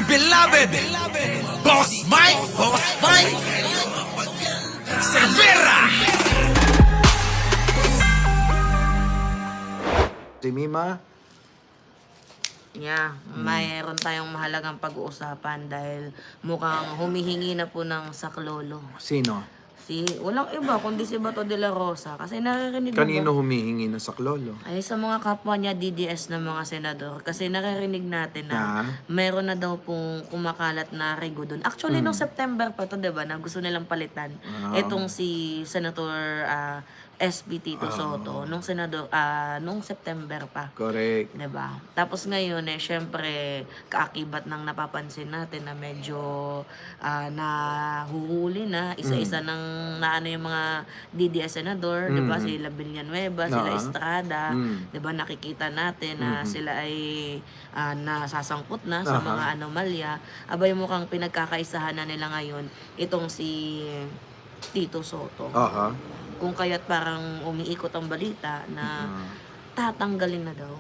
beloved Boss Mike Cervera. Si Mima, Yeah, mayroon tayong mahalagang pag-uusapan dahil mukhang humihingi na po ng saklolo. sino? Walang iba kundi si Bato de la Rosa kasi naririnig mo Kanino ba? humihingi ng saklolo? Ay sa mga kapwa niya DDS na mga senador kasi naririnig natin na Na? mayroon na daw pong kumakalat na rego doon. Actually, nung September pa to, 'di ba, na gusto nilang palitan itong si Senator SB Tito Soto nung senador nung September pa. Correct. 'Di ba? Tapos ngayon syempre kaakibat ng napapansin natin na medyo nahuhuli na isa-isa ng naano yung mga DDS senador, 'di ba? Sila Villanueva, sila Estrada, 'di ba? Nakikita natin na sila ay nasasangkot na sa mga anomalya. Abay mukhang pinagkakaisahan na nila ngayon itong si Tito Soto. Aha. Kung kaya't parang umiikot ang balita na tatanggalin na daw.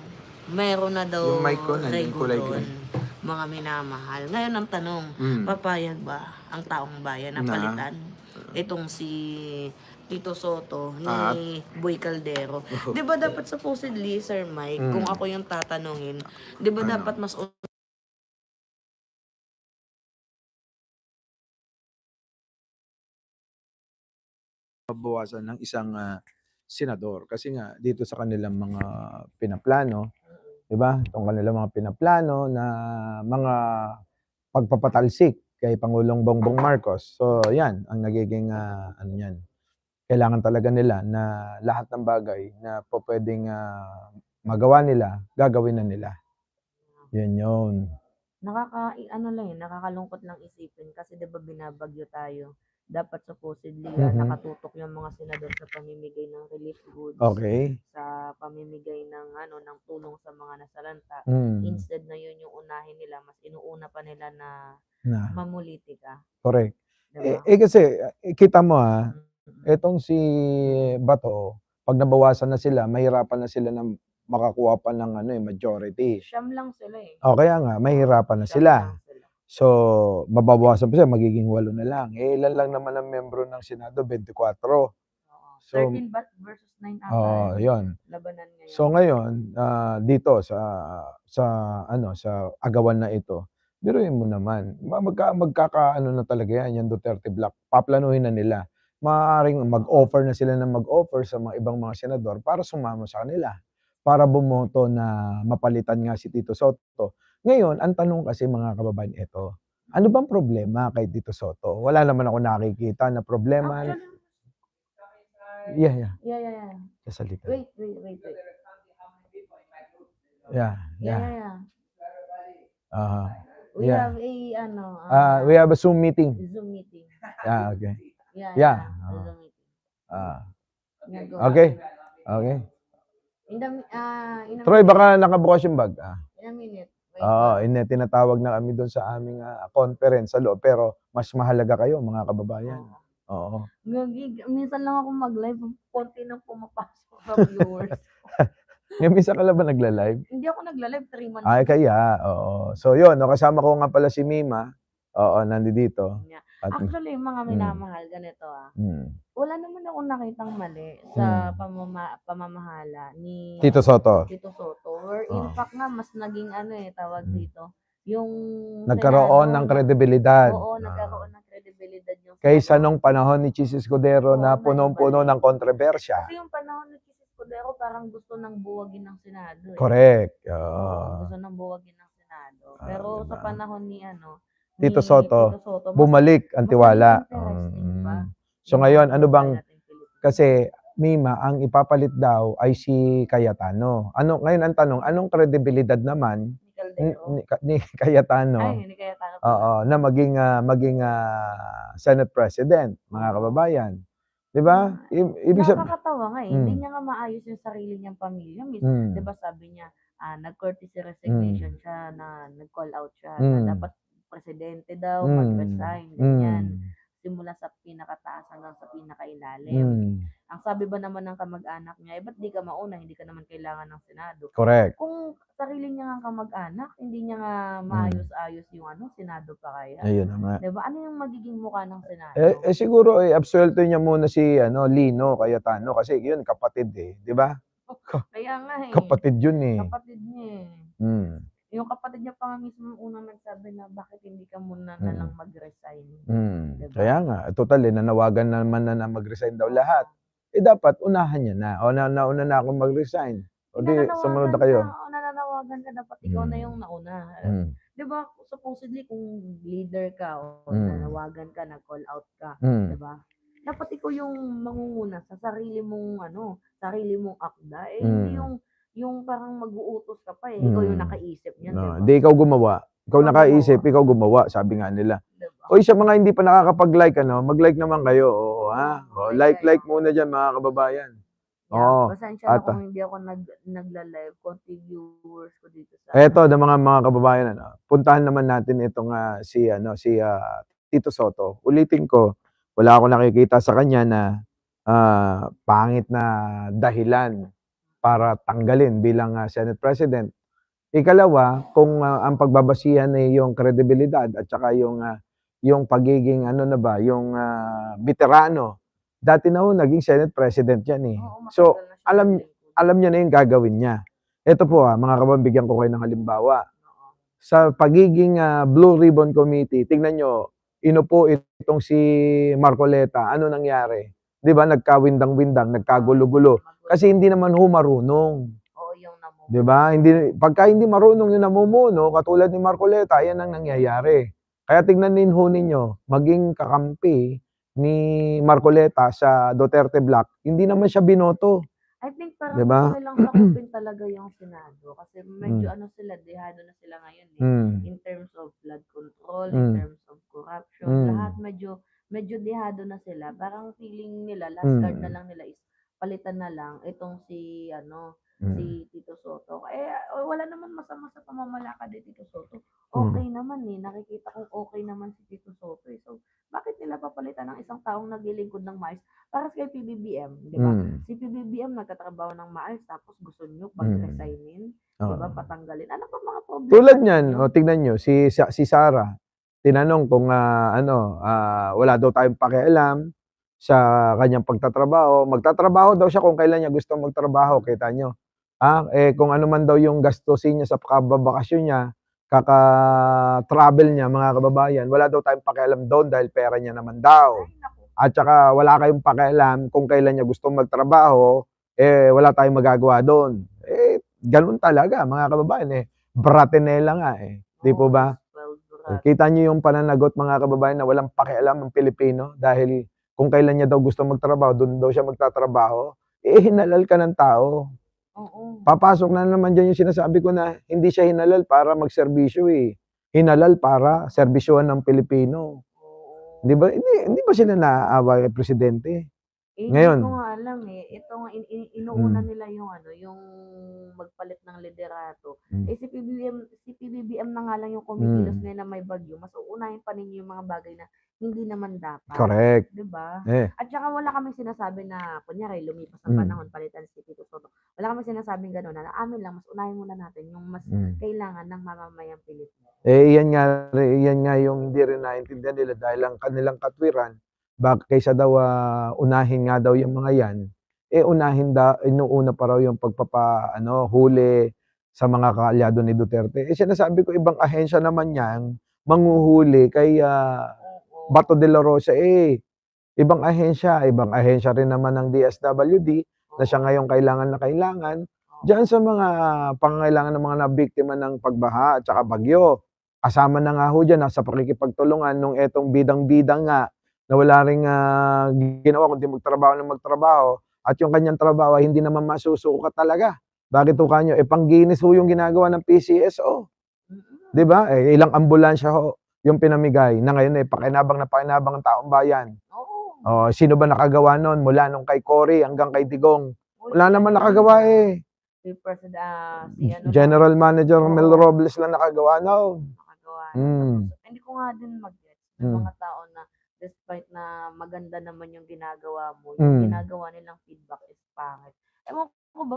Meron na daw Yung mic ko, nandiyan rego kulay doon, green. mga minamahal. Ngayon ang tanong, papayag ba ang taong bayan na Na? palitan itong si Tito Soto ni At? Boy Caldero? 'Di ba dapat supposedly, Sir Mike, kung ako yung tatanungin, 'di ba dapat mas Mabawasan ng isang senador. Kasi nga, dito sa kanilang mga pinaplano, di ba? Itong kanilang mga pinaplano na mga pagpapatalsik kay Pangulong Bongbong Marcos. So, yan, ang nagiging, ano yan, kailangan talaga nila na lahat ng bagay na po pwedeng magawa nila, gagawin na nila. Yan yun. nakakalungkot lang isipin kasi 'di ba binabagyo tayo. Dapat supposedly Mhm. nakatutok yung mga senador sa pamimigay ng relief goods, Okay. sa pamimigay ng tulong sa mga nasalanta. Mm. Instead na yun yung unahin nila, mas inuuna pa nila na Na. mamulitika, Correct. 'di ba? Kasi, kita mo Mm. etong si Bato, pag nabawasan na sila, mahirapan na sila na makakuha pa ng majority. Siyam lang sila eh. O kaya nga, mahirapan na Siyam sila. lang sila. So, mababawasan pa sila, magiging 8 na lang. Ilan lang naman ang membro ng Senado? 24. Oo. So, 13 versus 9 ata yun. labanan ngayon. So ngayon, dito sa sa agawan na ito, biruin mo naman, magkakaano na talaga yan, yung Duterte Block, paplanuhin na nila. Maaaring mag-offer na sila ng mag-offer sa mga ibang mga senador para sumama sa kanila, para bumoto na mapalitan nga si Tito Soto. Ngayon, ang tanong kasi mga kababayan, ito, ano bang problema kay Tito Soto? Wala naman ako nakikita na problema. Actually, Yeah. yeah. Sa salita. Wait. Yeah. Yeah. We Yeah. have a We have a Zoom meeting. Zoom meeting. Yeah, okay. Yeah. Yeah. A Zoom meeting. Yeah, go Okay. ahead. Okay. In a Troy, minute. baka nakabukas yung bag. In a minute. Wait. Tinatawag na kami doon sa aming conference sa loob, pero mas mahalaga kayo, mga kababayan. Oo. Minsan lang ako mag-live, konti nang pumapasok sa viewers. Yung minsan ka lang ba nagla-live? Hindi ako nagla-live 3 months. Ay, kaya. Oo. So, yun. Kasama ko nga pala si Mima. Oo, nandito. Yeah. At, Actually, mga minamahal, ganito wala naman akong nakitang mali sa pamamahala ni Tito Soto. Or in fact nga, mas naging tawag dito, yung Nagkaroon ng kredibilidad. Oo, nagkaroon ng kredibilidad yung Kaysa Senado. nung panahon ni Chis Escudero na Oo, punong-puno ng kontrobersya. Kasi yung panahon ni Chis Escudero parang gusto nang buwagin ng Senado. Correct. Oo, gusto nang buwagin ng Senado. Pero sa diba? panahon ni Tito Soto, mas bumalik ang tiwala. interesting ba? So ngayon, ano bang, natin Pilipinas. kasi Mima, ang ipapalit daw ay si Cayetano. Ngayon ang tanong, anong kredibilidad naman Ni Caldero. ni Cayetano? Ay, hindi kaya tayo Oo, na maging Senate President, mga kababayan. 'Di ba? Ibig sabihin, Nakakatawa nga hindi niya nga maayos yung sarili niyang pamilya. 'Di ba sabi niya, nag-courtesy resignation siya, na nag-call out siya, na dapat presidente daw, mag-resign, ganyan. Simula sa pinakataas hanggang sa pinakailalim. Ang sabi ba naman ng kamag-anak niya, ba't di ka mauna, hindi ka naman kailangan ng Senado. Correct. Kung sarili niya ngang kamag-anak, hindi niya nga maayos-ayos yung Senado pa kaya. Ayun na nga. 'Di ba? Ano yung magiging mukha ng Senado? Siguro absuelto niya muna si Lino Cayetano kasi yun kapatid eh, 'di ba? Kaya nga Kapatid yun eh. Kapatid niya Yung kapatid niya pa nga mismo unang nagsabi na bakit hindi ka muna na lang mag-resign. Diba? Kaya nga, total nanawagan naman na mag-resign daw lahat. Dapat unahan niya na. O nauna na akong mag-resign. O di, sumunod na kayo. Nananawagan ka, dapat ikaw na yung nauna. Di ba, supposedly kung leader ka o nanawagan ka, nag-call out ka, di ba? Dapat ikaw yung mangunguna sa sarili mong sarili mong akda. Hindi yung parang mag-uutos ka pa ikaw yung nakaisip niyan, di ba? Hindi ikaw gumawa. Ikaw nakaisip, ikaw gumawa, sabi nga nila. Diba? Oy, sa mga hindi pa nakakapag-like, mag-like naman kayo. Like muna dyan, mga kababayan. Pasensya na kung hindi ako nagla-live, konti viewers ko dito sa... Eto, mga kababayan, puntahan naman natin itong si Tito Soto. Ulitin ko, wala akong nakikita sa kanya na pangit na dahilan para tanggalin bilang Senate President. Ikalawa, kung ang pagbabasihan ay yung kredibilidad at saka yung pagiging yung veterano. Dati na naging Senate President yan eh. So, alam niya na yung gagawin niya. Ito po mga kababayan, bigyan ko kayo ng halimbawa. Sa pagiging Blue Ribbon Committee, tingnan nyo, inupo itong si Marcoleta. Ano nangyari? Di ba? Nagkawindang-windang, nagkagulo-gulo. Kasi hindi naman marunong. Di ba? Pagka hindi marunong yung namumuno, katulad ni Marcoleta, yan ang nangyayari. Kaya tignan ninyo, maging kakampi ni Marcoleta sa Duterte Block, hindi naman siya binoto. I think parang gusto nilang sakupin talaga yung Senado kasi medyo dehado na sila ngayon in terms of flood control, in terms of corruption, lahat medyo dehado na sila. Parang feeling nila, last card na lang nila is palitan na lang itong si Tito Soto. Wala naman masama sa pamamalakad ni Tito Soto. Okay naman nakikita kong okay naman si Tito Soto So, bakit nila papalitan ng isang taong naglilingkod ng maayos para sa kay PBBM, di ba? Si PBBM nagtatrabaho ng maayos tapos gusto nyo pag-resignin, di ba? Patanggalin. Ano pa mga problema? Tulad niyan, tingnan nyo, si Sara, tinanong kung wala daw tayong pakialam sa kanyang pagtatrabaho. Magtatrabaho daw siya kung kailan niya gusto magtrabaho, kita nyo. Kung ano man daw yung gastusin niya sa kababakasyon niya, kaka-travel niya, mga kababayan, wala daw tayong pakialam doon dahil pera niya naman daw. At saka wala kayong pakialam kung kailan niya gusto magtrabaho, wala tayong magagawa doon. Ganun talaga, mga kababayan. Bratinela nga Di po ba? Kita niyo yung pananagot, mga kababayan, na walang pakialam ang Pilipino dahil kung kailan niya daw gusto magtrabaho, doon daw siya magtatrabaho. Hinalal ka ng tao. Papasok na naman dyan yung sinasabi ko na hindi siya hinalal para magserbisyo Hinalal para serbisyohan ng Pilipino. Di ba? Hindi ba sila naaawa kay Presidente? Ngayon. Hindi ko nga alam Ito nga, inuuna nila yung magpalit ng liderato. Si PBBM na nga lang yung kumikilos ngayon na may bagyo. Mas uunahin pa ninyo yung mga bagay na hindi naman dapat. Correct. Diba? At saka wala kaming sinasabi na, kunyari, lumipas ang panahon, palitan si Tito Soto. Wala kaming sinasabing gano'n na amin lang, mas unahin muna natin yung mas kailangan ng mamamayang Pilipino. Yan nga yung hindi rin naintindihan nila dahil ang kanilang katwiran, kaysa daw unahin nga daw yung mga yan, inuuna pa raw yung huli sa mga kaalyado ni Duterte. Sinasabi ko, ibang ahensya naman yan, manghuhuli kay Bato de la Rosa ibang ahensya rin naman ng DSWD na siya ngayong kailangan na kailangan diyan sa mga pangangailangan ng mga nabiktima ng pagbaha at saka bagyo. Kasama na nga ho diyan sa pakikipagtulungan nung etong bidang-bidang nga na wala ring ginawa kundi magtrabaho at yung kanyang trabaho hindi naman masusukat talaga. Bakit ho kanyo? Pang-Guinness ho yung ginagawa ng PCSO. 'Di ba? Ilang ambulansya ho yung pinamigay na ngayon pakinabang ang taong bayan. Sino ba nakagawa nun? Mula nung kay Cory hanggang kay Digong. Wala naman nakagawa General Manager Mel Robles lang nakagawa nun. Hindi ko nga din mag-gets ng mga tao na despite na maganda naman yung ginagawa mo, yung Hmm. ginagawa nilang feedback is pangit. Ewan ko ba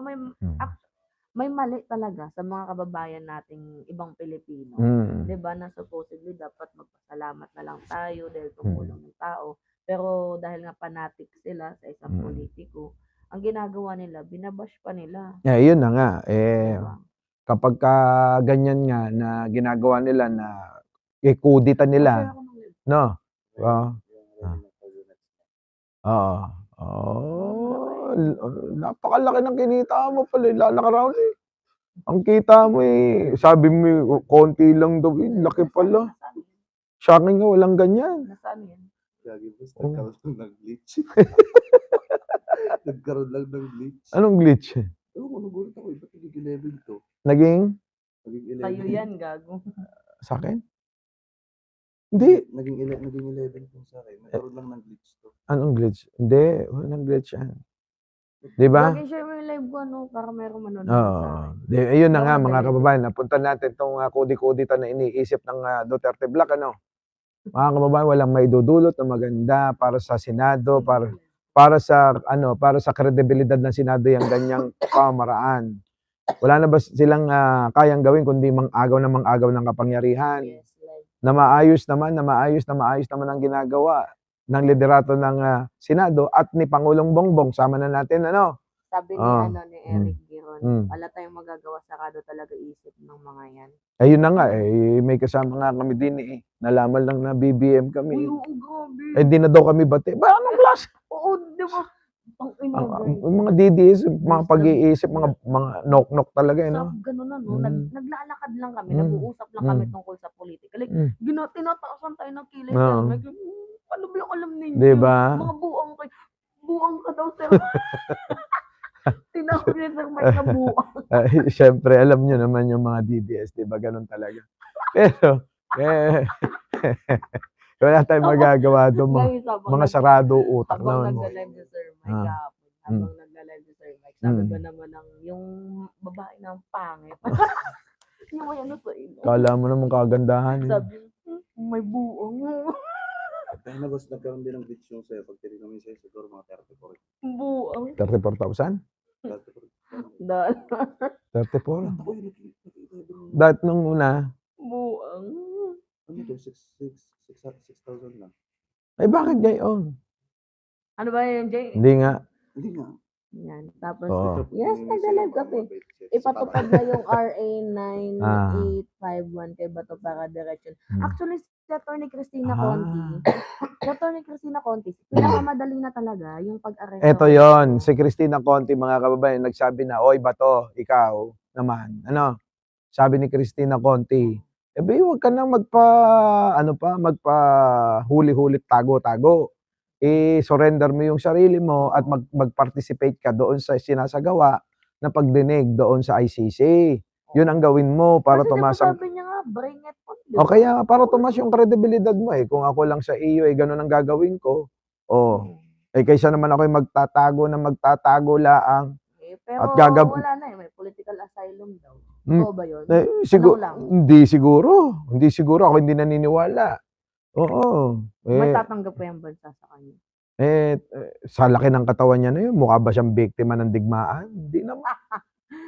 may mali talaga sa mga kababayan nating ibang Pilipino. Mm. 'Di ba na supposedly dapat magpasalamat na lang tayo dahil Mm. tumulong yung tao. Pero dahil nga fanatic sila sa isang politiko, ang ginagawa nila, binabash pa nila. Yun na nga, 'Di ba? kapagka ganyan nga na ginagawa nila na kudita nila, Ako ng no? Oo. Oo. Napakalaki ng kinita mo pala, nakaraan ang kita mo sabi mo konti lang daw, laki pala. Sa'kin nga walang ganyan. Nasaan yan? Gagi boss, nagkaroon lang ng glitch. Nagkaroon lang ng glitch. Anong glitch? Ewan ko, nagulat ako, ba't naging 11 to? Naging Naging Sa'yo 11. yan, gago. sa'kin? Hindi. Naging 11 to sa akin. Nagkaroon lang ng glitch to. Anong glitch? Hindi, walang glitch yan. 'Di ba? Lagi share mo yung live ko, ano, para merong manonood Oo. sa akin. Ayun na Hindi nga ako mga madali. kababayan, napunta natin 'tong kudi-kuditan na iniisip ng Duterte Black, ano? Mga kababayan, walang maidudulot na maganda para sa Senado, para sa kredibilidad ng Senado yung ganyang pamamaraan. Wala na ba silang kayang gawin kundi mang-agaw ng kapangyarihan? Yes, like, Na maayos naman ang ginagawa ng liderato ng Senado at ni Pangulong Bongbong. Sama na natin, ano? sabi ni, Ah. ni Eric Giron, Mm. wala tayong magagawa, sakado talaga isip ng mga yan. Ayun na nga, may kasama nga kami din Nalaman lang na BBM Uy, kami. oo, grabe. Di na daw kami bati. Ba, anong klase? Oo, di ba? Ang ina, guys. Yung mga DDS, mga Yes, pag-iisip, mga knock-knock talaga, Sa no? ganun na, no? Mm. Naglalakad lang kami, Mm. nag-uusap lang kami Mm. tungkol sa politika. Like, Mm. tinataasan tayo ng kilay, Oo. sir. Like, ano ba yung alam ninyo? Di ba? Mga buang kayo. Buang ka daw, sir. Tinawag niya, sir, Mike, na buang. Siyempre, alam nyo naman yung mga DDS, di ba? Ganun talaga. Pero, wala tayong magagawa doon. Guys, habang Mga sarado utak habang na. nagla-live si Sir Mike Ah. kahapon, habang nagla-live si Sir Mike, sabi ba naman yung babae ng pangit. Yung may ano sa ino. Kala mo naman kagandahan. Sabi, may buong. Kaya na boss, nagkaroon din ng glitch yung sa'yo. Pag tinignan mo sa'yo, siguro mga 34. Buong. 34,000? 34. Dahil. 34. Ako yung nakikita. Dahil nung una, Buang. Ano to? 6,000 lang. ay bakit gayon? Ano ba yun, Jay? Hindi nga. Hindi nga. Yan. Tapos, Oo. yes, nagla-live kami. Ipatupad na yung RA 9851 kay Bato para Direction. Actually, si Atty. Cristina Conti, pinakamadali na talaga yung pag-arresto. Eto yon, si Cristina Conti, mga kababayan, nagsabi na, oy Bato, ikaw naman. Ano? Sabi ni Cristina Conti, huwag ka nang magpa-huli-hulit, tago-tago. I-surrender mo yung sarili mo at mag-participate ka doon sa sinasagawa na pagdinig doon sa ICC. Yun ang gawin mo para Kasi tumas diba sabi niya nga, bring it on. O kaya para tumas yung kredibilidad mo Kung ako lang sa iyo ganun ang gagawin ko. Kaysa naman ako magtatago laang. Pero At wala na may political asylum daw. Oo ba yun? Hindi siguro. Ako hindi naniniwala. Oo. May tatanggap pa yung bansa sa kanya. Sa laki ng katawan niya na yun, mukha ba siyang biktima ng digmaan? Hindi naman.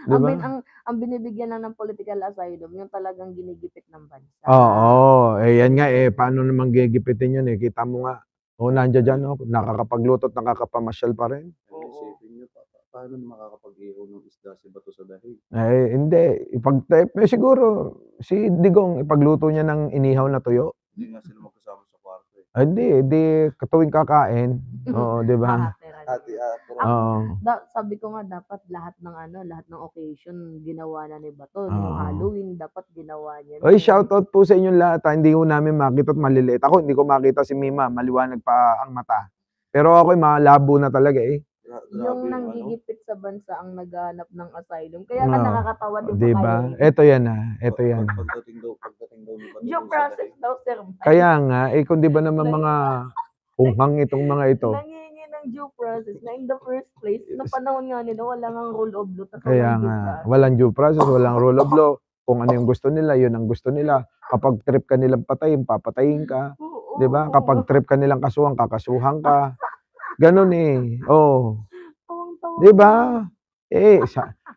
Diba? Ang binibigyan lang ng political asylum, yung talagang ginigipit ng bansa. Oo. Yan nga paano naman gigipitin yun Kita mo nga. Nandiyan dyan, nakakapagluto at nakakapamasyal pa rin. Isipin nyo, paano makakapag-ihaw ng isda si Bato sa dahig? Hindi. Siguro, si Digong, ipagluto niya ng inihaw na tuyo. Hindi nga sila magkasama sa kwarto Hindi. Tuwing kakain. Oo, di ba? Sabi ko nga, dapat lahat ng occasion, ginawa na ni Bato. Yung Halloween, dapat ginawa niya. Oy, shoutout po sa inyong lahat. Hindi ko namin makita at maliliit. Ako, hindi ko makita si Mima. Maliwanag pa ang mata. Pero ako'y malabo na talaga Yung nanggigipit sa bansa ang naghahanap ng asylum. Kaya ka nakakatawa, di ba? Ito yan Ito yan. Pagdating daw ni Bato Due process daw, sir. Kaya nga, kung di ba naman mga hunghang itong mga ito. Nangingi ng due process na in the first place, na panahon nga nila, wala nga rule of law. Kaya nga, walang due process, walang rule of law. Kung ano yung gusto nila, yun ang gusto nila. Kapag trip ka nilang patayin, papatayin ka. Oo. 'di ba? Kapag trip ka nilang kasuhan, kakasuhan ka. Gano'n, eh, oh, 'di ba? Eh,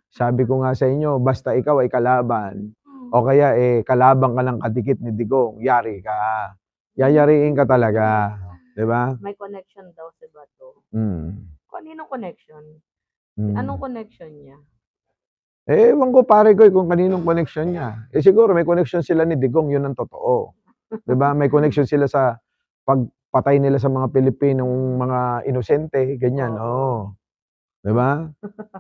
sabi ko nga sa inyo, basta ikaw ay kalaban o kaya, eh, kalaban ka ng kadikit ni Digong, yari ka. Yayariin ka talaga, 'di ba? May connection daw si Bato. Mm, Kaninong connection? Anong mm. connection niya? Eh, ewan ko pare ko, eh, kung kaninong connection niya. Eh, siguro may connection sila ni Digong, 'yun ang totoo. 'Di ba? May connection sila sa pagpatay nila sa mga Pilipinong mga inosente, ganyan, oo. 'Di ba?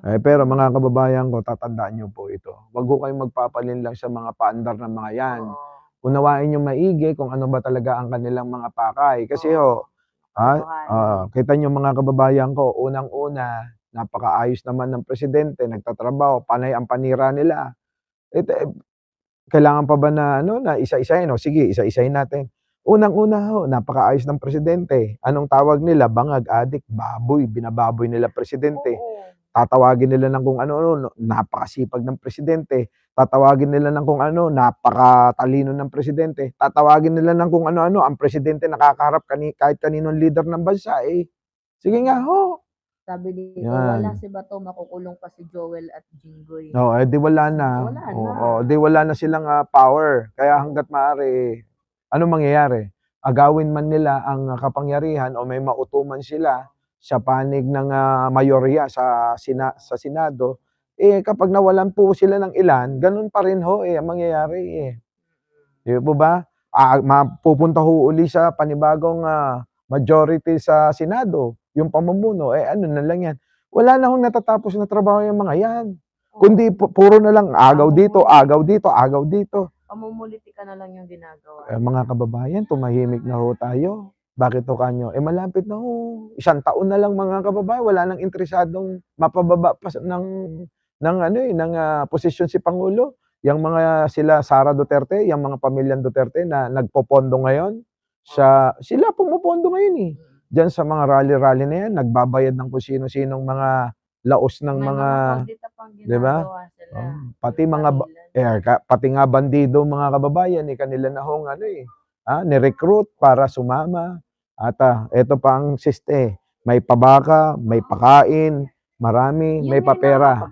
Eh, pero mga kababayan ko, tatandaan niyo po ito, wag ho kayong magpapalinlang sa mga paandar ng mga 'yan. Oo. Unawain niyong maigi kung ano ba talaga ang kanilang mga pakay. Kasi Oo. kita niyo mga kababayan ko, unang-una, napakaayos naman ng presidente, nagtatrabaho, panay ang panira nila. Eh, kailangan pa ba na ano, na isa-isahin? O sige, isa-isahin natin. Unang-una ho, napakaayos ng presidente. Anong tawag nila? Bangag, adik, baboy. Binababoy nila presidente. Oo. Tatawagin nila ng kung ano-ano, napakasipag ng presidente. Tatawagin nila ng kung ano, napakatalino ng presidente. Tatawagin nila ng kung ano-ano, ang presidente nakakaharap kahit kaninong leader ng bansa, eh. Sige nga ho. Sabi dito, Yan. wala si Bato, makukulong pa si Joel at Jinggoy. Oo, eh, di wala na. Wala na. Oo, di wala na silang, power. Kaya hangga't maaari, anong mangyayari? Agawin man nila ang kapangyarihan o may mautuman sila sa panig ng, mayorya sa Senado, eh, kapag nawalan po sila ng ilan, gano'n pa rin ho, eh, ang mangyayari, eh. Di po ba? Mapupunta ho uli sa panibagong, majority sa Senado, yung pamumuno, eh, ano na lang 'yan, wala na hong natatapos na trabaho yang mga 'yan. Kundi puro na lang agaw dito, agaw dito, agaw dito. Pamumulitika na lang yung ginagawa. Eh, mga kababayan, tumahimik na ho tayo. Bakit ho kanyo? Eh, malapit na ho. 1 taon na lang mga kababayan, wala nang interesadong mapababa pa ng ano, eh, ng, posisyon si Pangulo. Yang mga sila Sara Duterte, yang mga pamilyang Duterte na nagpopondo ngayon sila pumupondo ngayon, eh. Diyan sa mga rally-rally na 'yan, nagbabayad ng kung sino-sinong mga laos ng May mga, kondita pang 'di ba? ginagawa sila. Pati mga pati nga bandido mga kababayan, eh, kanila na hong ano, eh, ni-recruit para sumama at, eto pa ang may pabaka, may pakain, marami, may papera.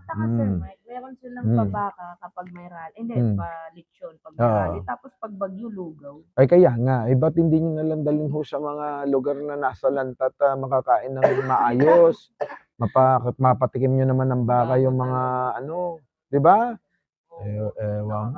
Meron silang Mm. pabaka kapag may rally. Hindi, Mm. lechon pag may Oo. rally. Tapos pag bagyo, lugaw. Ay kaya nga, eh, ba't hindi niyo nalang dalhin ho sa mga lugar na nasa lantat, makakain ng maayos, mapatikim niyo naman ng baka yung mga ano, 'di ba? Ewan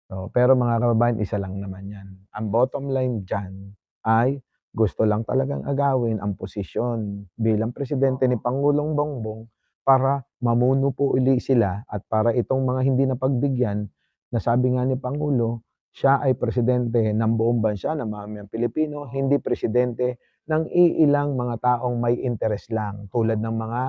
ko. Pero mga kababayan, isa lang naman 'yan. Ang bottom line diyan ay gusto lang talagang agawin ang posisyon bilang presidente ni Pangulong Bongbong para mamuno po uli sila at para itong mga hindi napagbigyan, na sabi nga ni Pangulo, siya ay presidente ng buong bansa, ng mamamayang Pilipino, hindi presidente ng iilang mga taong may interes lang, tulad ng mga,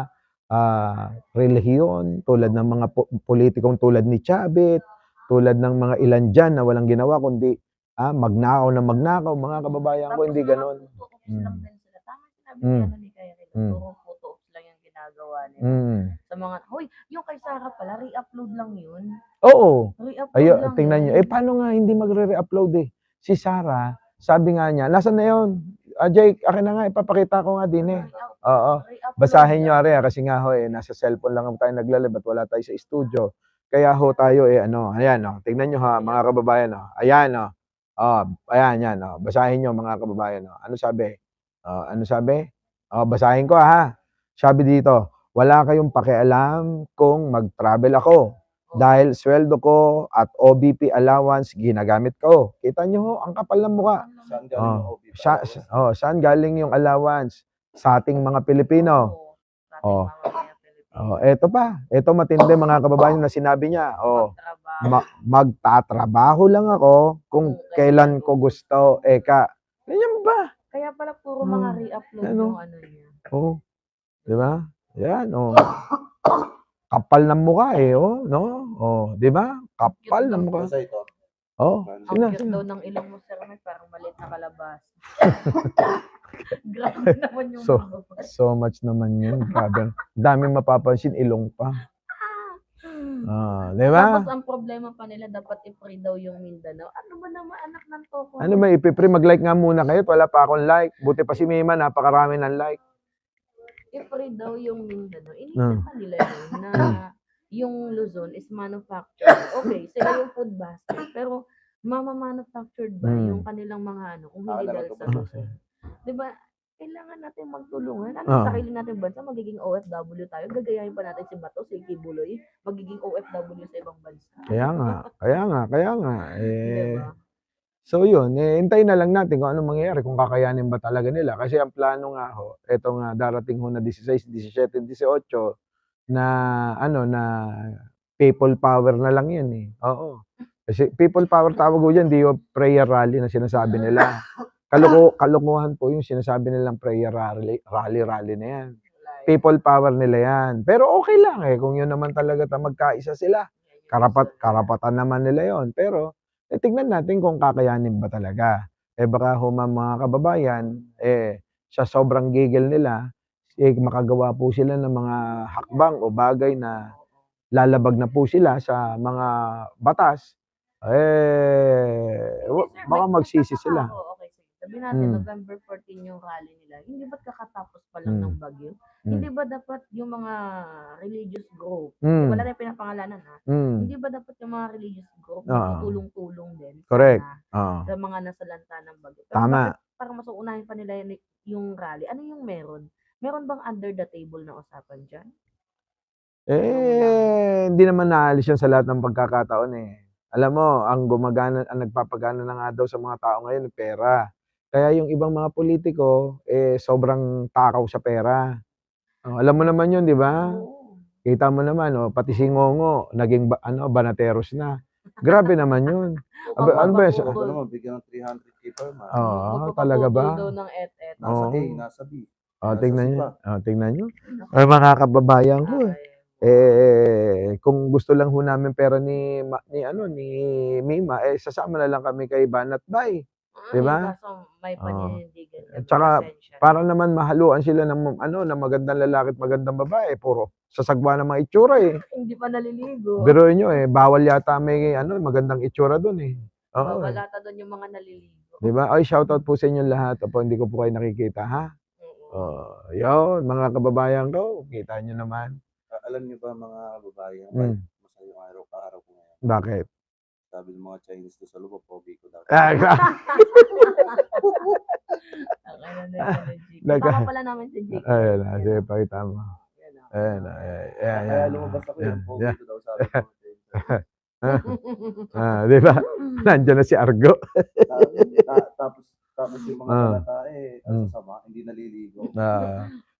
relihiyon, tulad ng mga pulitikong tulad ni Chavit, tulad ng mga ilan diyan na walang ginawa kundi, magnakaw na magnakaw, mga kababayan ko, hindi gano'n. Lang din sila. Tama sinabi Mm. ni ano ni Kaya Mm. photo ops lang yung ginagawa nila. Mm. Sa mga, hoy, yung kay Sarah pala, re-upload lang yun. Oo. Re-upload lang Tingnan niyo. yun. Eh, paano nga hindi magre-re-upload, eh? Si Sarah, sabi nga niya, nasaan na 'yon? Jake, akin na nga, ipapakita ko nga din, eh. Oo. Re-upload Basahin niyo lang. are, kasi nga ho, eh, nasa cellphone lang tayo nagla-live at wala tayo sa studio. Kaya ho tayo, eh, ano, ayan, tingnan niyo ha, mga kababayan, ayan, ayan, 'yan, basahin niyo mga kababayan, Ano sabi? Ano sabi? Basahin ko, ha. Sabi dito, "Wala kayong pakialam kung mag-travel ako, dahil sweldo ko at OBP allowance ginagamit ko." Kita niyo ho, ang kapal ng mukha. Saan galing yung OBP Saan galing yung allowance? Sa ating mga Pilipino. Sa ating Oh. mga Pilipino. Eto pa, eto matindi mga kababayan na sinabi niya, Magtrabaho. magtatrabaho lang ako kung kailan ko gusto, eka. Ganyan ba? Kaya pala puro mga re-upload Ano? yung ano niya. Oo, 'di ba? Yan, kapal ng mukha, eh, no? 'Di ba? Kapal ng mukha. Basta ito. Ang cute daw ng ilong mo, Sir Mike, parang maliit na kalabas. Grabe naman yung So much naman yun, grabe. Daming mapapansin, ilong pa. Di ba? Tapos ang problema pa nila dapat i-free daw yung Mindanao. Ano ba naman anak ng toko? Ano ba, ipipre, mag-like nga muna kayo. Wala pa akong like. Buti pa si Mima, napakarami ng like. I-free daw yung Mindanao. Hmm. Inisip pa nila yun na yung Luzon is manufactured. Okay, sila yung food basket. Pero mama-manufactured ba yung kanilang mga ano kung hindi dahil sa Luzon? Diba? Kailangan natin magtulungan. Ano sarili natin bansa, magiging OFW tayo. Gagayahin pa natin si Bato, si Kibuloy, magiging OFW sa ibang bansa. Kaya nga. Diba? So yun, hintayin na lang natin kung ano mangyayari, kung kakayanin ba talaga nila. Kasi ang plano nga ho, eto nga darating ho na 16, 17, 18 na na people power na lang yan eh. Oo. Kasi people power tawag ko yan, di yung prayer rally na sinasabi nila. Kalokohan po yung sinasabi nilang prayer rally na yan. People power nila yan. Pero okay lang eh, kung yun naman talaga magkaisa sila. Karapatan naman nila yon. Pero tignan natin kung kakayanin ba talaga. Baka mga kababayan, sa sobrang gigil nila, makagawa po sila ng mga hakbang o bagay na lalabag na po sila sa mga batas. Baka magsisi sila. Okay, sige. Sabi natin, November 14 yung rally nila. Hindi ba't kakatapos pa lang ng bagyo? Hindi ba dapat yung mga religious group, wala na yung pinapangalanan ha? Hindi ba dapat yung mga religious group tulong-tulong din Correct. sa mga nasalanta ng bagyo? Pero Tama. bakit parang mas uunahin pa nila yung rally? Ano yung meron? Meron bang under the table na usapan dyan? Hindi naman naalis yan sa lahat ng pagkakataon eh. Alam mo, ang nagpapagana na nga daw sa mga tao ngayon, pera. Kaya yung ibang mga politiko, sobrang takaw sa pera. Alam mo naman yun, di ba? Kita mo naman, pati si Ngongo, naging banateros na. Grabe naman yun. Ano ba yun? Ano naman, bigyan ng 300k per month. Talaga ba? Daw ng et-et. Nasa A, nasa B. Tingnan nyo. Ay, mga kababayan ko kung gusto lang ho namin pera ni Mima, sasama na lang kami kay Banat Bay. Di ba? Kaso may panindigan. Tsaka, para naman mahaluan sila ng magandang lalaki at magandang babae. Puro sasagwa ng mga itsura eh. Hindi pa naliligo. Biruin nyo bawal yata may magandang itsura dun eh. Oo. Babalata doon yung mga naliligo. Di ba? Ay, shoutout po sa inyo lahat. Hindi ko po kayo nakikita, ha? Yun, mga kababayan ko, kita nyo naman. Alam niyo ba mga babae, masayang araw ko ngayon. Bakit? Sabi ng mga Chinese to sa lupa, pogi ko daw. Kasama pala namin si Jake. Ayun na, sige, pakita mo. Ayun na, Kaya lumabas ako yung pogi ko daw, sabi ko. Di ba? Nandiyan na si Argo. Tapos yung mga balata ang sasama, hindi naliligo.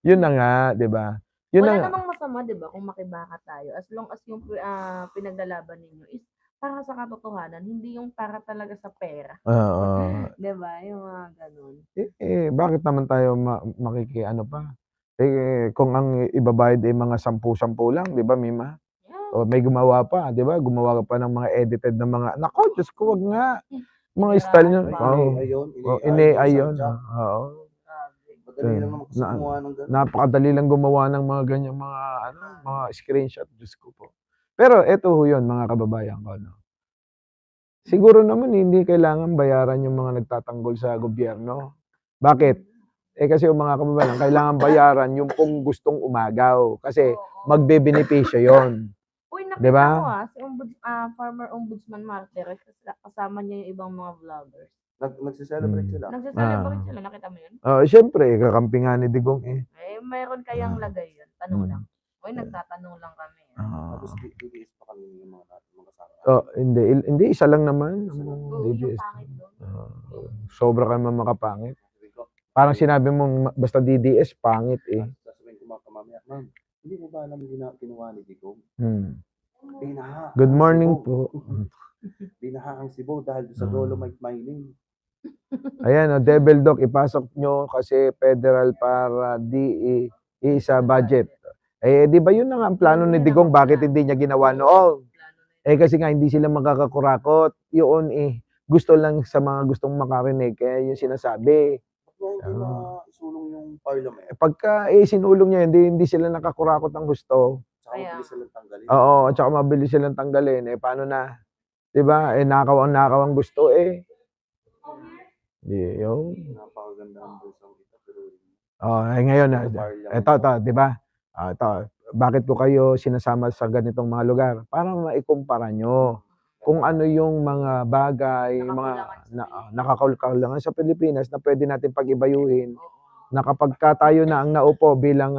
Yun na nga, di ba? Wala namang masama, di ba, kung makibaka tayo. As long as yung pinaglalaban ninyo is para sa katotohanan, hindi yung para talaga sa pera. Di ba? Yung mga ganun. Bakit naman tayo pa? Kung ang ibabayad mga 10 lang, di ba, Mima? O may gumawa pa, di ba? Gumawa pa ng mga edited na mga, nako, Diyos ko, wag nga. Mga style nyo. In-AI yun. Oo. Madali lang naman kasi gumawa ng gano'n. Napakadali lang gumawa ng mga ganyan, mga screenshot. Diyos ko po. Pero eto ho yun, mga kababayan ko. Siguro naman hindi kailangan bayaran yung mga nagtatanggol sa gobyerno. Bakit? Kasi yung mga kababayan, kailangan bayaran yung kung gustong umagaw. Kasi magbe-benepisyo yon. Uy, diba? Nakita ko si former Ombudsman Martires, kasama niya yung ibang mga vloggers. Nagse-celebrate sila. Nagse-celebrate sila, nakita mo yun? Siyempre, kakampi nga ni Digong Mayroon kayang lagay yun. Tanong lang. Uy, nagtatanong lang kami. Tapos DDS pa kami yung mga kasama. Hindi, isa lang naman. Yung DDS. pangit doon. Sobra ka naman makapangit. Parang sinabi mong basta DDS, pangit Sasabihin ko mga mamaya, ma'am, hindi mo ba alam kinuha ni Digong? Binaha. Good morning po. Binaha ang Cebu dahil sa dolomite mining. Ayan, Devil Dog, ipasok nyo kasi federal para di sa budget. Di ba yun na nga ang plano ni Digong? Bakit hindi niya ginawa noon? Kasi nga hindi sila magkakakurakot. Yun gusto lang sa mga gustong makarinig. Kaya yung sinasabi. Hindi na isulong yung parliament. Pagka sinulong niya, hindi sila nakakurakot ng gusto. Tsaka Kaya mabilis silang tanggalin. Oo, at saka mabilis silang tanggalin. Eh, paano na? 'Di ba? Eh, nakaw ang gusto eh. Yun. Napakaganda ng bulsang ito. Pero Oh, eh, ngayon, Bar lang. ito, 'di ba? Ito, bakit ko kayo sinasama sa ganitong mga lugar? Para maikumpara nyo kung ano yung mga bagay, mga nakakakulangan sa Pilipinas na pwede natin pag-ibayuhin na kapag tayo na ang naupo bilang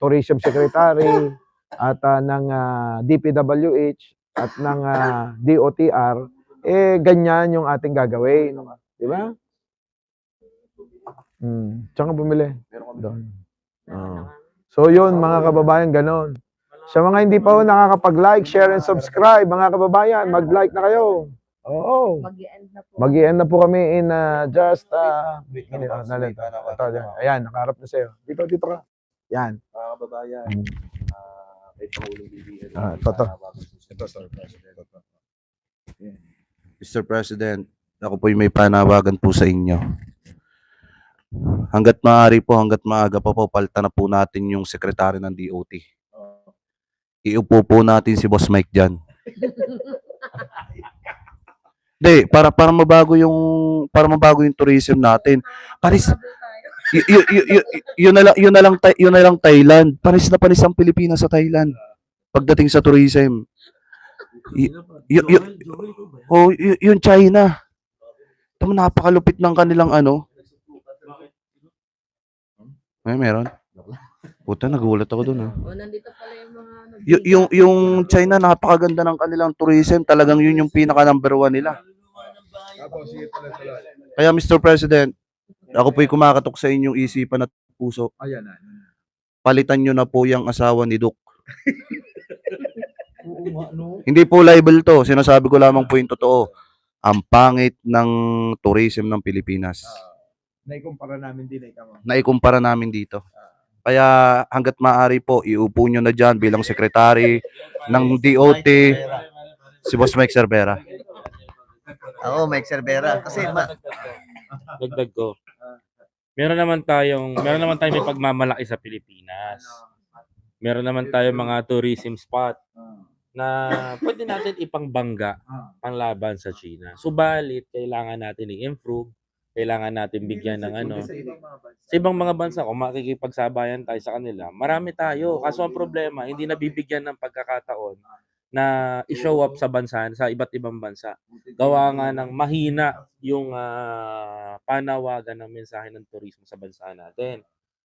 Tourism Secretary at ng DPWH at ng DOTR, eh ganyan yung ating gagawin. Di ba? Tsaka bumili. Doon. So yun, mga kababayan, ganon. Sa mga hindi pa nakakapag-like, share, and subscribe, mga kababayan, mag-like na kayo. Oo. Mag-i-end na po kami in just ayan, nakaharap na sa'yo. Dito ka. Yan. Mga kababayan, kay Pangulong BBM. Ito, Sir President. Mr. President, ako po may panawagan po sa inyo. Hanggat maaari po, hanggat maaga pa po, palta na po natin yung sekretary ng DOT. Iupo po natin si Boss Mike dyan. Hindi, para mabago yung tourism natin. Paris, yun na lang Thailand. Paris na paris ang Pilipinas sa Thailand. Pagdating sa tourism. Yung China. Tama, napakalupit ng kanilang ano. Ay, meron. Puta, nagulat ako doon. Nandito pala yung mga Yung China, napakaganda ng kanilang tourism. Talagang yun yung pinaka number 1 nila. Kaya Mr. President, ako po'y kumakatok sa inyong isipan at puso. Palitan nyo na po yung asawa ni Duke. Hindi po libel to. Sinasabi ko lamang po yung totoo. Ang pangit ng tourism ng Pilipinas. Naikumpara namin dito. Kaya hanggat maaari po, iupo nyo na dyan bilang sekretary ng DOT, si Boss Mike Cervera. Oo, Mike Cervera. Kasi Dagdag ko. Meron naman tayong may pagmamalaki sa Pilipinas. Meron naman tayong mga tourism spot na pwede natin ipangbangga panlaban sa China. Subalit, kailangan natin i-improve, kailangan natin bigyan ng ano. Sa ibang mga bansa, kung makikipagsabayan tayo sa kanila, marami tayo. Kaso ang problema, hindi nabibigyan ng pagkakataon na i-show up sa bansa, sa iba't ibang bansa. Gawa nga ng mahina yung panawagan ng mensahe ng turismo sa bansa natin.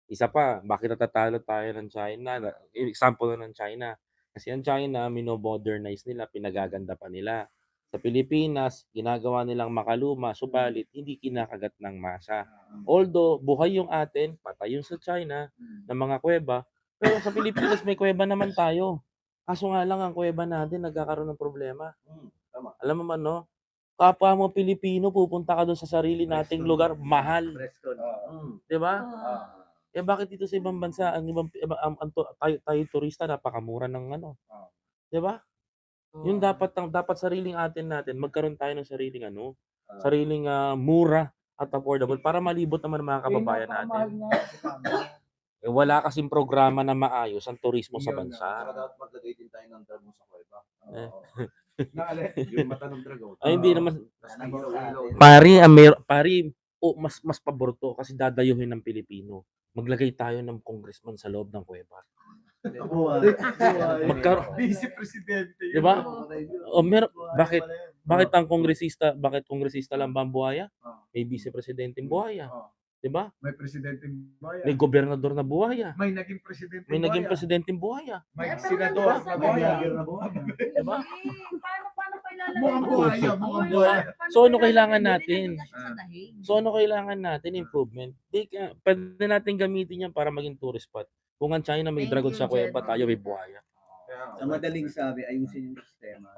Isa pa, bakit natatalo tayo ng China? Example na ng China. Kasi ang China, minomodernize nila, pinagaganda pa nila. Sa Pilipinas, ginagawa nilang makaluma, subalit hindi kinakagat ng masa. Although, buhay yung atin, patay yung sa China, ng mga kuweba, pero sa Pilipinas may kuweba naman tayo. Kaso nga lang, ang kuweba natin nagkakaroon ng problema. Alam mo man, no? Kapwa mo Pilipino, pupunta ka doon sa sarili nating lugar, mahal. Di ba? Eh bakit dito sa ibang bansa, tayo turista, napakamura ng ano. Di ba? Yung dapat sariling atin natin, magkaroon tayo ng sariling sariling mura at affordable para malibot naman ang mga kababayan natin. Eh, wala kasing programa na maayos ang turismo sa bansa. Dapat maglagay din tayo ng dragon sa kuweba. Yung mata ng dragon. Ay, hindi naman. Mas pabor to kasi dadayuhin ng Pilipino. Maglagay tayo ng congressman sa loob ng kuweba. Vice Presidente. Di ba? O bakit kongresista lang ba ang buhaya? May vice presidenteng buhaya. Di ba? May presidenteng buhaya. May gobernador na buhaya. May naging presidente. May naging presidenteng buhaya. May senador na buhaya. Di ba? Paano kailangan? Mukhang buhaya. Mukhang buhaya. So ano kailangan natin? Improvement. Pwede natin gamitin yan para maging tourist spot. Kung ang China may dragon sa kuweba, tayo may buhaya. sa madaling sabi, ayusin yung sistema.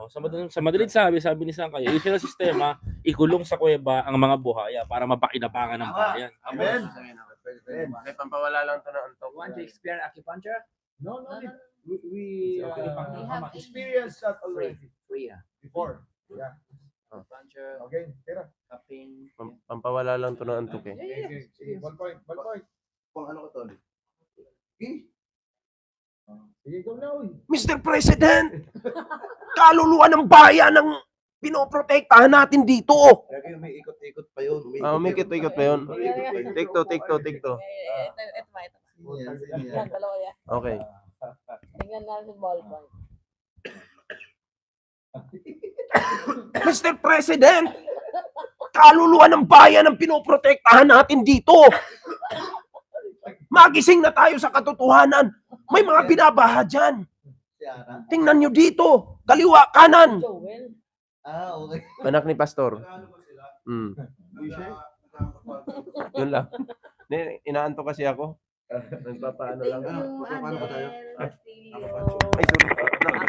Sa madaling sabi ni Sangkay, ayusin ang sistema, ikulong sa kuweba ang mga buhaya para mapakinabangan ng bayan. Amen. May pampawala lang to ng antok. Want to experience acupuncture? No. We experienced that already. Free Before. Yeah. acupuncture, Okay. Tira. cupping. Pampawala lang to ng antok eh. Sige. 1 point. 1 point. Pang ano ka, Tol? Sige, ikaw na, uy. Mr. President, kaluluwa ng bayan ang pinoprotektahan natin dito. Lagi umiikot-ikot pa yun. May ikot pa yun. Take two. Ito. Yan, dalawa yan. Okay. Tingnan natin yung ballpoint. Mr. President, kaluluwa ng bayan ang pinoprotektahan natin dito. Magising na tayo sa katotohanan. May mga binabaha dyan. Tingnan nyo dito. Kaliwa, kanan. Joel. Okay. Anak ni Pastor. Yun lang. Inaanto kasi ako. Nagpapaano lang. Paano ba tayo? Ay,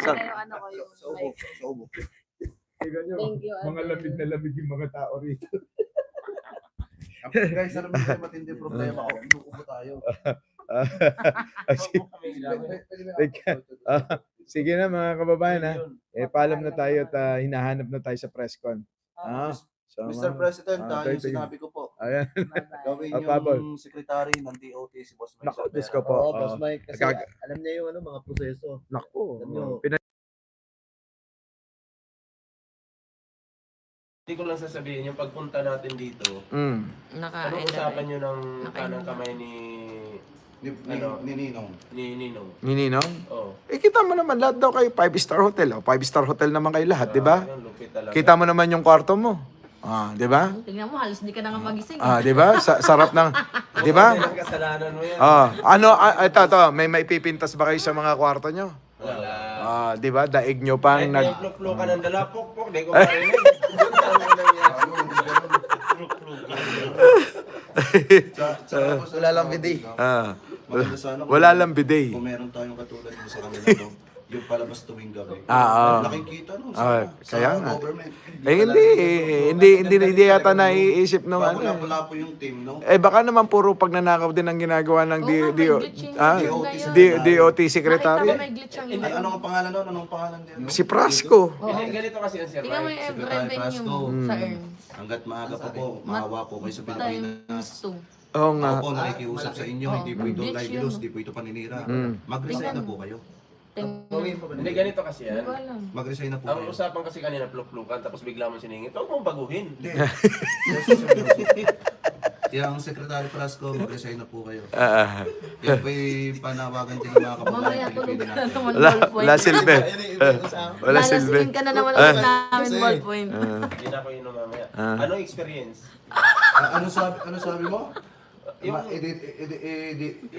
sorry. Saan? Sa ubo. Thank you. Mga lamig na lamig yung mga tao rito. Guys, alam mo yung matindi problema ko. Inuubo tayo. Sige na mga kababayan ha. Paalam na tayo at hinahanap na tayo sa press con. So, Mr. President, tayo, yung sinabi ko po, Ayan. gawin Pabol. yung secretary ng DOT si Boss Mike. Naku, Diyos ko po. Oo, Boss Mike. Kasi Nagkaka- alam niya yung mga proseso. Naku. Alam nyo. Hindi ko lang sasabihin, yung pagpunta natin dito, Naka, anong usapan nyo ng Naka- kanang kamay ni Ni Ninong. Ninong? Nininong? Oh. Kita mo naman lahat daw kayo 5-star hotel. 5-star hotel naman kayo lahat, di ba? Yung lupit talaga. Kita mo naman yung kwarto mo. Di ba? Tingnan mo, halos di ka na nga magising. Di ba? Sarap ng, di ba? Ang kasalanan mo yan. Ito, may maipipintas ba kayo sa mga kwarto nyo? Wala. Di ba? Daig nyo pang Kahit nag... nag-pluk-pluk ka ng dala, pok-pok, di ko marinig. Wala lang bidet. Maganda sana kung- Wala lang bidet. Kung meron tayong katulad mo sa kanila to, yung palabas tuwing gabi. Nakikita no, kaya sa nga. government. Hindi yata naiisip nung ano. Wala po yung team, no? Baka naman puro pagnanakaw din ang ginagawa ng DOT secretary. Nakita mo may glitch ang Ay, ano ang pangalan nun? Anong pangalan din? Si Prasco. Hindi, ganito kasi ang Sir Tingnan mo Mike. yung Secretary revenue Prasco. sa earn. Hanggat maaga pa po, maawa po kayo sa Pilipinas. Times 2. Oo nga. Ako po nakikiusap sa inyo, hindi po ito Glitch libelous, yun. hindi po ito paninira. Mag-resign na po kayo. Hindi, ganito kasi yan. Mag-resign na po Ang kayo. usapan kasi kanina pluk-plukan, tapos bigla mo siningit, huwag mong baguhin. Hindi. Kaya ang Secretary Prasco, mag-resign na po kayo. Yan po'y panawagan din ng mga kababayan Mamaya tulog Pilipino ka na natin. naman Wala ballpoint. silbi. Wala silbi. Lalasingin ka na naman ulit namin ballpoint. Hindi na ako inom mamaya. Anong experience? Ano sabi mo? Yung-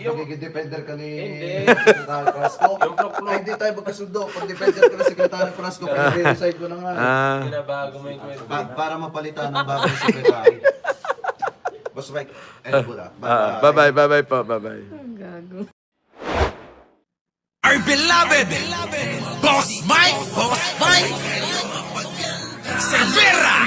Magiging defender ka ni Hindi. Secretary Prasco? Yung pluk-pluk. Ay, hindi tayo magkasundo. Pag defender ka ni Secretary Prasco, pag-resign ko na nga. Binabago mo yung kwento. Para mapalitan ng bagong secretary. Boss Mike, Bula. Bye-bye po. Bye-bye. Gago. Our beloved Boss Mike Severa